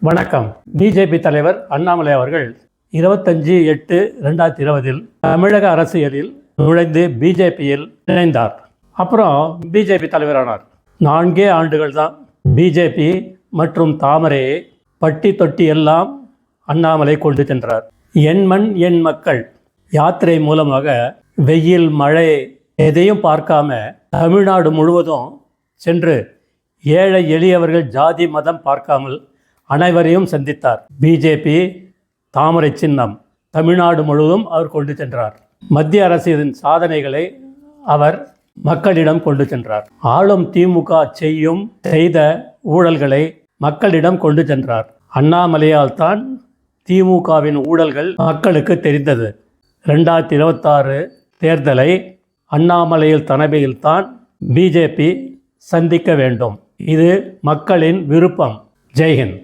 வணக்கம். பிஜேபி தலைவர் அண்ணாமலை அவர்கள் 25/8/2020 தமிழக அரசியலில் நுழைந்து பிஜேபியில் இணைந்தார். அப்புறம் பிஜேபி தலைவரானார். 4 ஆண்டுகள் தான். பிஜேபி மற்றும் தாமரையை பட்டி தொட்டி எல்லாம் அண்ணாமலை கொண்டு சென்றார். என் மண் என் மக்கள் யாத்திரை மூலமாக வெயில் மழை எதையும் பார்க்காம தமிழ்நாடு முழுவதும் சென்று ஏழை எளியவர்கள் ஜாதி மதம் பார்க்காமல் அனைவரையும் சந்தித்தார். பிஜேபி தாமரை சின்னம் தமிழ்நாடு முழுவதும் அவர் கொண்டு சென்றார். மத்திய அரசின் சாதனைகளை அவர் மக்களிடம் கொண்டு சென்றார். ஆளும் திமுக செய்த ஊழல்களை மக்களிடம் கொண்டு சென்றார். அண்ணாமலையால் தான் திமுகவின் ஊழல்கள் மக்களுக்கு தெரிந்தது. 2026 தேர்தலை அண்ணாமலையில் தலைமையில்தான் பிஜேபி சந்திக்க வேண்டும். இது மக்களின் விருப்பம். ஜெய்ஹிந்த்.